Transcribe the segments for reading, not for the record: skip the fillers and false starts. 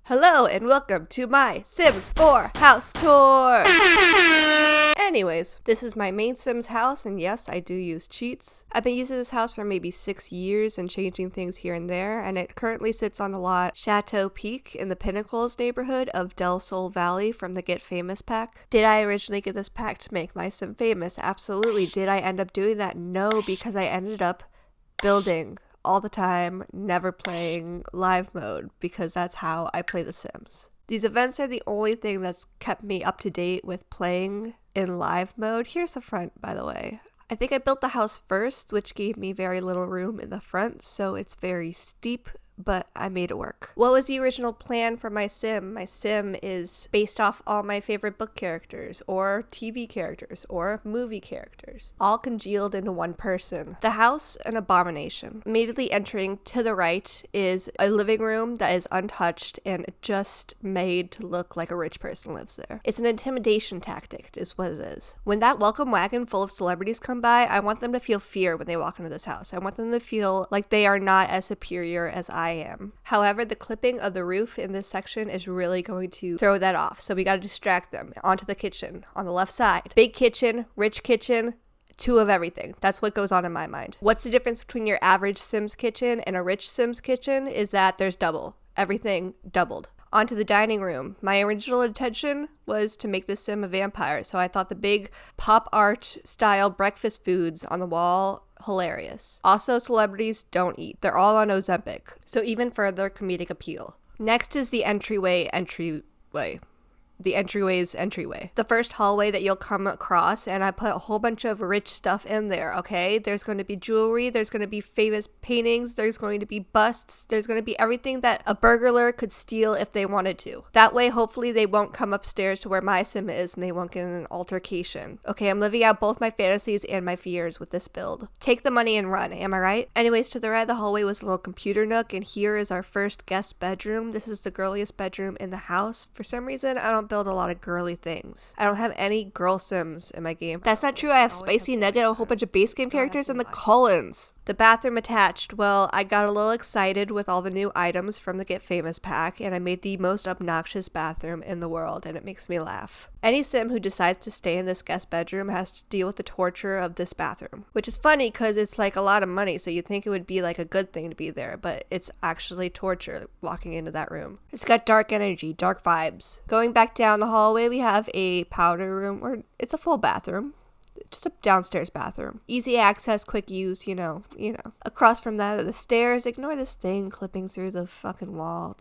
Hello and welcome to my Sims 4 house tour! Anyways, this is my main Sims house, and yes, I do use cheats. I've been using this house for maybe 6 years and changing things here and there, and it currently sits on the lot Chateau Peak in the Pinnacles neighborhood of Del Sol Valley from the Get Famous pack. Did I originally get this pack to make my Sim famous? Absolutely. Did I end up doing that? No, because I ended up building all the time, never playing live mode, because that's how I play The Sims. These events are the only thing that's kept me up to date with playing in live mode. Here's the front, by the way. I think I built the house first, which gave me very little room in the front, so it's very steep, but I made it work. What was the original plan for my Sim? My Sim is based off all my favorite book characters, or TV characters, or movie characters, all congealed into one person. The house, an abomination. Immediately entering to the right is a living room that is untouched and just made to look like a rich person lives there. It's an intimidation tactic, is what it is. When that welcome wagon full of celebrities come by, I want them to feel fear when they walk into this house. I want them to feel like they are not as superior as I am. However, the clipping of the roof in this section is really going to throw that off. So we got to distract them. Onto the kitchen on the left side. Big kitchen, rich kitchen, two of everything. That's what goes on in my mind. What's the difference between your average Sims kitchen and a rich Sims kitchen is that there's double. Everything doubled. Onto the dining room. My original intention was to make this Sim a vampire, so I thought the big pop art style breakfast foods on the wall hilarious. Also, celebrities don't eat. They're all on Ozempic, so even further comedic appeal. Next is the entryway. The entryway's entryway. The first hallway that you'll come across, and I put a whole bunch of rich stuff in there, okay? There's going to be jewelry, there's going to be famous paintings, there's going to be busts, there's going to be everything that a burglar could steal if they wanted to. That way, hopefully, they won't come upstairs to where my Sim is and they won't get in an altercation. Okay, I'm living out both my fantasies and my fears with this build. Take the money and run, am I right? Anyways, to the right of the hallway was a little computer nook, and here is our first guest bedroom. This is the girliest bedroom in the house. For some reason, I don't build a lot of girly things. I don't have any girl Sims in my game. That's not true. I have Spicy Nugget, a whole bunch of base game characters, and the Cullens. The bathroom attached. Well, I got a little excited with all the new items from the Get Famous pack, and I made the most obnoxious bathroom in the world, and it makes me laugh. Any Sim who decides to stay in this guest bedroom has to deal with the torture of this bathroom, which is funny because it's like a lot of money, so you'd think it would be like a good thing to be there, but it's actually torture walking into that room. It's got dark energy, dark vibes. Going back down the hallway, we have a powder room, or it's a full bathroom. Just a downstairs bathroom. Easy access, quick use, you know. Across from that are the stairs. Ignore this thing clipping through the fucking wall.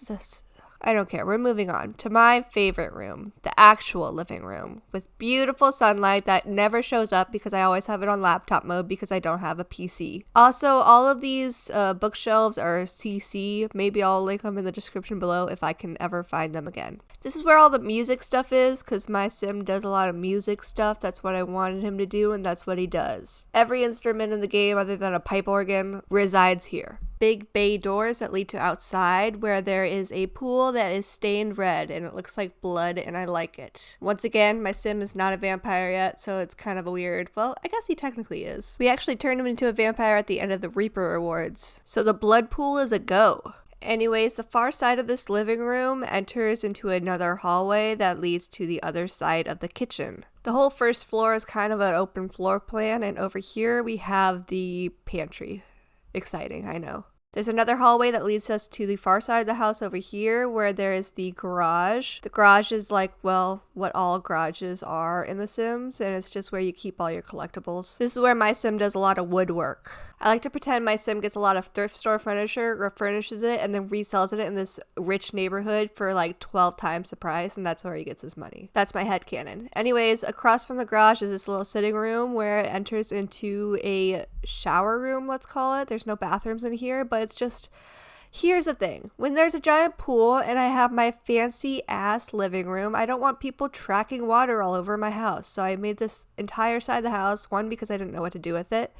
I don't care. We're moving on to my favorite room, the actual living room, with beautiful sunlight that never shows up because I always have it on laptop mode because I don't have a PC. Also, all of these bookshelves are CC. Maybe I'll link them in the description below if I can ever find them again. This is where all the music stuff is because my Sim does a lot of music stuff. That's what I wanted him to do, and that's what he does. Every instrument in the game other than a pipe organ resides here. Big bay doors that lead to outside where there is a pool that is stained red and it looks like blood, and I like it. Once again, my Sim is not a vampire yet, so it's kind of a weird, well, I guess he technically is. We actually turned him into a vampire at the end of the Reaper Awards, so the blood pool is a go. Anyways, the far side of this living room enters into another hallway that leads to the other side of the kitchen. The whole first floor is kind of an open floor plan, and over here we have the pantry. Exciting, I know. There's another hallway that leads us to the far side of the house over here where there is the garage. The garage is like, well, what all garages are in The Sims, and it's just where you keep all your collectibles. This is where my Sim does a lot of woodwork. I like to pretend my Sim gets a lot of thrift store furniture, refurnishes it, and then resells it in this rich neighborhood for like 12 times the price, and that's where he gets his money. That's my headcanon. Anyways, across from the garage is this little sitting room where it enters into a shower room, let's call it. There's no bathrooms in here, but it's just, here's the thing. When there's a giant pool and I have my fancy ass living room, I don't want people tracking water all over my house. So I made this entire side of the house, one, because I didn't know what to do with it,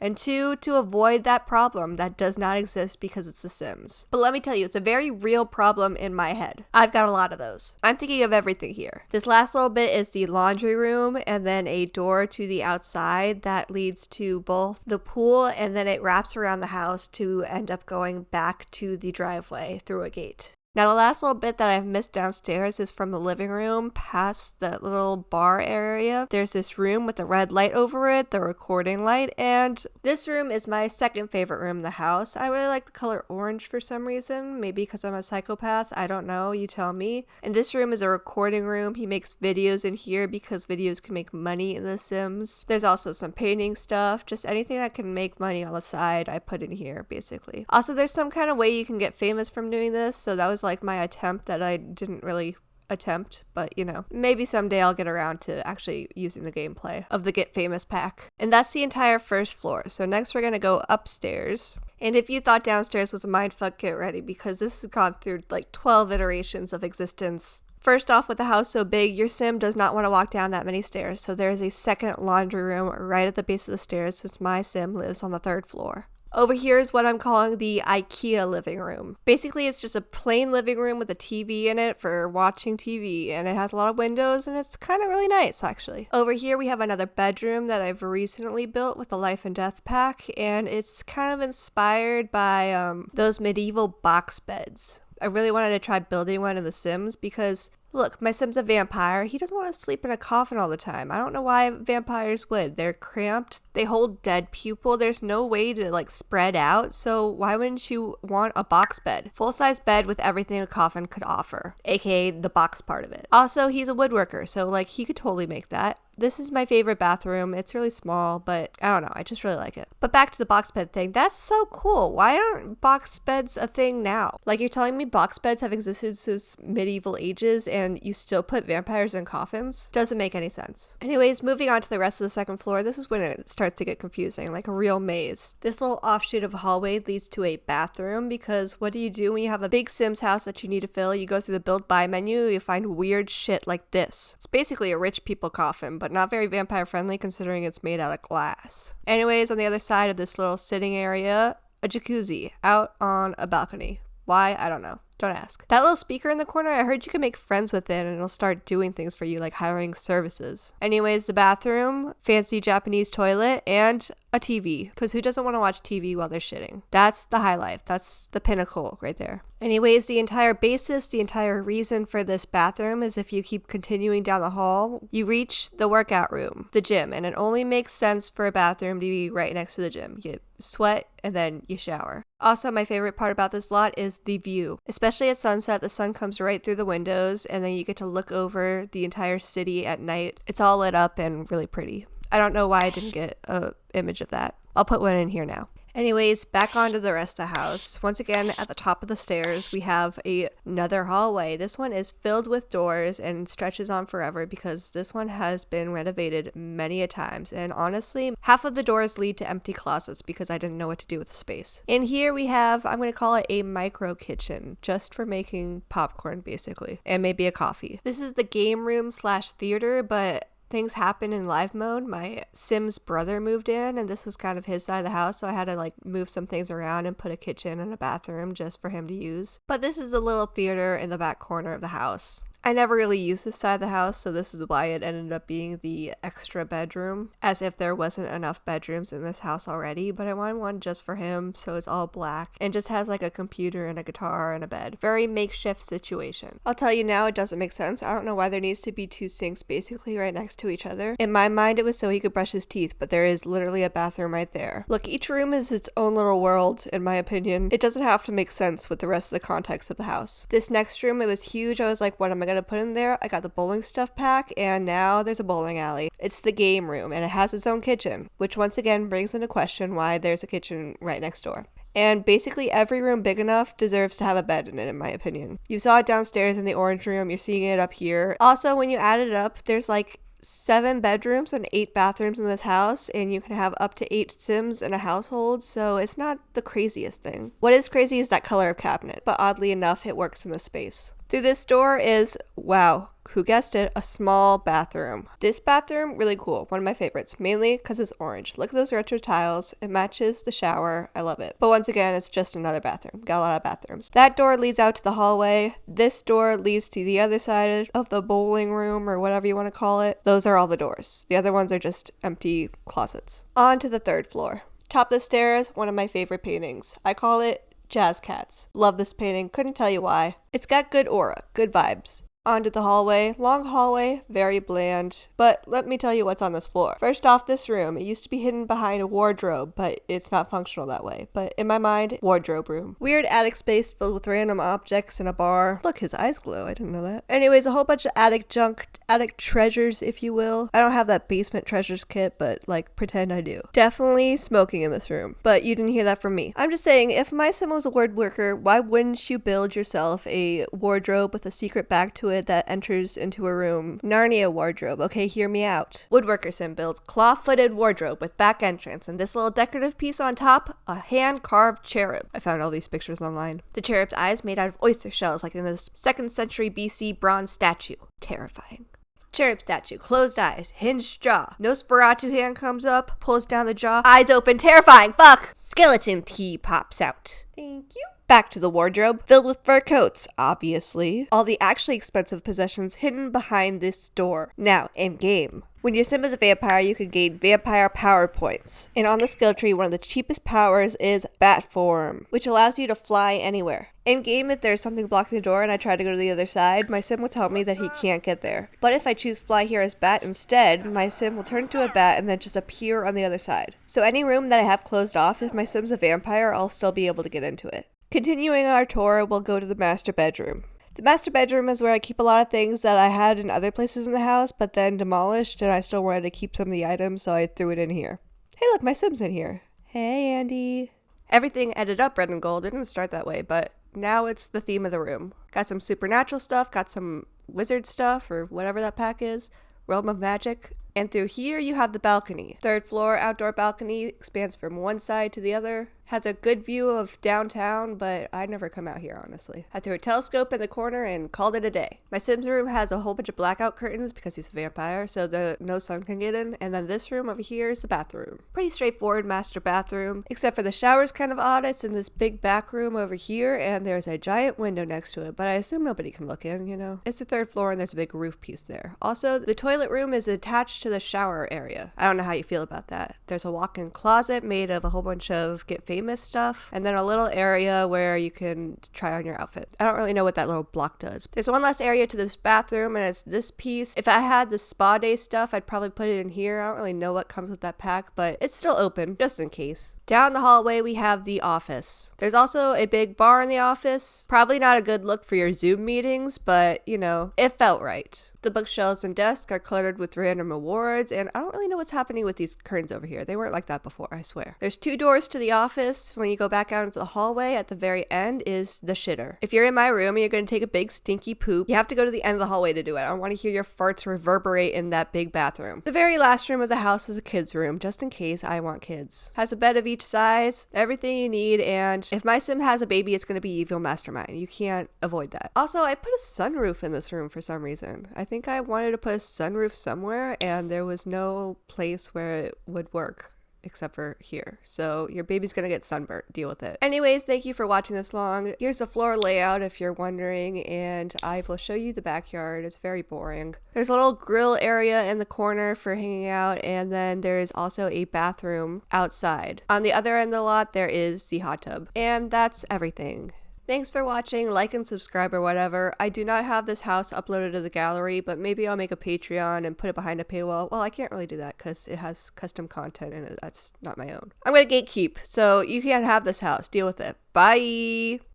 and two, to avoid that problem that does not exist because it's The Sims. But let me tell you, it's a very real problem in my head. I've got a lot of those. I'm thinking of everything here. This last little bit is the laundry room and then a door to the outside that leads to both the pool, and then it wraps around the house to end up going back to the driveway through a gate. Now the last little bit that I've missed downstairs is from the living room past that little bar area. There's this room with a red light over it, the recording light, and this room is my second favorite room in the house. I really like the color orange for some reason, maybe because I'm a psychopath, I don't know, you tell me. And this room is a recording room. He makes videos in here because videos can make money in The Sims. There's also some painting stuff, just anything that can make money on the side I put in here basically. Also, there's some kind of way you can get famous from doing this, so that was like my attempt that I didn't really attempt, but you know, maybe someday I'll get around to actually using the gameplay of the Get Famous pack. And that's the entire first floor. So next we're gonna go upstairs. And if you thought downstairs was a mindfuck, get ready, because this has gone through like 12 iterations of existence. First off, with the house so big, your sim does not want to walk down that many stairs, so there's a second laundry room right at the base of the stairs since my sim lives on the 3rd floor. Over here is what I'm calling the IKEA living room. Basically, it's just a plain living room with a TV in it for watching TV, and it has a lot of windows, and it's kind of really nice, actually. Over here, we have another bedroom that I've recently built with the Life and Death pack, and it's kind of inspired by those medieval box beds. I really wanted to try building one in The Sims because, look, my Sim's a vampire. He doesn't want to sleep in a coffin all the time. I don't know why vampires would. They're cramped. They hold dead people. There's no way to like spread out. So why wouldn't you want a box bed? Full-size bed with everything a coffin could offer, aka the box part of it. Also, he's a woodworker, so like he could totally make that. This is my favorite bathroom. It's really small, but I don't know. I just really like it. But back to the box bed thing. That's so cool. Why aren't box beds a thing now? Like, you're telling me box beds have existed since medieval ages and you still put vampires in coffins? Doesn't make any sense. Anyways, moving on to the rest of the second floor. This is when it starts to get confusing, like a real maze. This little offshoot of a hallway leads to a bathroom because what do you do when you have a big Sims house that you need to fill? You go through the build by menu, you find weird shit like this. It's basically a rich people coffin, but not very vampire friendly considering it's made out of glass. Anyways, on the other side of this little sitting area, a jacuzzi out on a balcony. Why? I don't know. Don't ask. That little speaker in the corner, I heard you can make friends with it and it'll start doing things for you, like hiring services. Anyways, the bathroom, fancy Japanese toilet, and a TV. Because who doesn't want to watch TV while they're shitting? That's the high life. That's the pinnacle right there. Anyways, the entire basis, the entire reason for this bathroom is if you keep continuing down the hall, you reach the workout room, the gym, and it only makes sense for a bathroom to be right next to the gym. You sweat and then you shower. Also, my favorite part about this lot is the view. Especially at sunset, the sun comes right through the windows and then you get to look over the entire city at night. It's all lit up and really pretty. I don't know why I didn't get an image of that. I'll put one in here now. Anyways, back onto the rest of the house. Once again, at the top of the stairs, we have another hallway. This one is filled with doors and stretches on forever because this one has been renovated many a times. And honestly, half of the doors lead to empty closets because I didn't know what to do with the space. In here we have, I'm going to call it a micro kitchen, just for making popcorn basically, and maybe a coffee. This is the game room / theater, but things happen in live mode. My Sim's brother moved in and this was kind of his side of the house, so I had to like move some things around and put a kitchen and a bathroom just for him to use. But this is a little theater in the back corner of the house. I never really used this side of the house, so this is why it ended up being the extra bedroom, as if there wasn't enough bedrooms in this house already, but I wanted one just for him, so it's all black, and just has like a computer and a guitar and a bed. Very makeshift situation. I'll tell you now, it doesn't make sense. I don't know why there needs to be 2 sinks basically right next to each other. In my mind, it was so he could brush his teeth, but there is literally a bathroom right there. Look, each room is its own little world, in my opinion. It doesn't have to make sense with the rest of the context of the house. This next room, it was huge. I was like, what am I gonna put in there? I got the bowling stuff pack, and now there's a bowling alley. It's the game room, and it has its own kitchen, which once again brings into question why there's a kitchen right next door. And basically every room big enough deserves to have a bed in it, in my opinion. You saw it downstairs in the orange room, you're seeing it up here. Also, when you add it up, there's like 7 bedrooms and 8 bathrooms in this house, and you can have up to 8 Sims in a household, so it's not the craziest thing. What is crazy is that color of cabinet, but oddly enough, it works in the space. Through this door is, wow, who guessed it, a small bathroom. This bathroom, really cool, one of my favorites, mainly because it's orange. Look at those retro tiles, it matches the shower, I love it. But once again, it's just another bathroom, got a lot of bathrooms. That door leads out to the hallway, this door leads to the other side of the bowling room, or whatever you want to call it. Those are all the doors. The other ones are just empty closets. On to the 3rd floor. Top of the stairs, one of my favorite paintings. I call it Jazz Cats. Love this painting, couldn't tell you why. It's got good aura, good vibes. Onto the hallway. Long hallway, very bland. But let me tell you what's on this floor. First off, this room. It used to be hidden behind a wardrobe, but it's not functional that way. But in my mind, wardrobe room. Weird attic space filled with random objects and a bar. Look, his eyes glow. I didn't know that. Anyways, a whole bunch of attic junk, attic treasures, if you will. I don't have that basement treasures kit, but like pretend I do. Definitely smoking in this room. But you didn't hear that from me. I'm just saying, if my sim was a woodworker, why wouldn't you build yourself a wardrobe with a secret back to it that enters into a room? Narnia wardrobe, okay, hear me out. Woodworker sim builds claw-footed wardrobe with back entrance and this little decorative piece on top, a hand-carved cherub. I found all these pictures online. The cherub's eyes made out of oyster shells like in this 2nd century BC bronze statue. Terrifying. Cherub statue, closed eyes, hinged jaw. Nosferatu hand comes up, pulls down the jaw, eyes open, terrifying, fuck! Skeleton key pops out. Thank you. Back to the wardrobe, filled with fur coats, obviously. All the actually expensive possessions hidden behind this door. Now, in game. When your sim is a vampire, you can gain vampire power points. And on the skill tree, one of the cheapest powers is bat form, which allows you to fly anywhere. In game, if there's something blocking the door and I try to go to the other side, my sim will tell me that he can't get there. But if I choose fly here as bat instead, my sim will turn into a bat and then just appear on the other side. So any room that I have closed off, if my sim's a vampire, I'll still be able to get into it. Continuing our tour, we'll go to the master bedroom. The master bedroom is where I keep a lot of things that I had in other places in the house, but then demolished, and I still wanted to keep some of the items, so I threw it in here. Hey, look, my sim's in here. Hey, Andy. Everything ended up red and gold. It didn't start that way, but now it's the theme of the room. Got some supernatural stuff, got some wizard stuff, or whatever that pack is, realm of magic. And through here, you have the balcony. 3rd floor outdoor balcony expands from one side to the other. Has a good view of downtown, but I never come out here, honestly. I threw a telescope in the corner and called it a day. My Sim's room has a whole bunch of blackout curtains because he's a vampire, so no sun can get in. And then this room over here is the bathroom. Pretty straightforward master bathroom, except for the shower's kind of odd. It's in this big back room over here, and there's a giant window next to it, but I assume nobody can look in, you know? It's the 3rd floor, and there's a big roof piece there. Also, the toilet room is attached to the shower area. I don't know how you feel about that. There's a walk-in closet made of a whole bunch of Get Famous stuff, and then a little area where you can try on your outfit. I don't really know what that little block does. There's one last area to this bathroom, and it's this piece. If I had the spa day stuff, I'd probably put it in here. I don't really know what comes with that pack, but it's still open, just in case. Down the hallway, we have the office. There's also a big bar in the office. Probably not a good look for your Zoom meetings, but, you know, it felt right. The bookshelves and desk are cluttered with random awards, and I don't really know what's happening with these curtains over here. They weren't like that before, I swear. There's 2 doors to the office. When you go back out into the hallway, at the very end is the shitter. If you're in my room and you're going to take a big stinky poop, you have to go to the end of the hallway to do it. I don't want to hear your farts reverberate in that big bathroom. The very last room of the house is a kid's room, just in case I want kids. Has a bed of each size, everything you need, and if my sim has a baby, it's going to be Evil Mastermind. You can't avoid that. Also, I put a sunroof in this room for some reason. I think I wanted to put a sunroof somewhere, and there was no place where it would work except for here. So your baby's gonna get sunburnt. Deal with it. Anyways, thank you for watching this long. Here's the floor layout if you're wondering, and I will show you the backyard. It's very boring. There's a little grill area in the corner for hanging out, and then there is also a bathroom outside. On the other end of the lot, there is the hot tub. And that's everything. Thanks for watching, like and subscribe or whatever. I do not have this house uploaded to the gallery, but maybe I'll make a Patreon and put it behind a paywall. Well, I can't really do that because it has custom content and that's not my own. I'm going to gatekeep, so you can't have this house. Deal with it. Bye!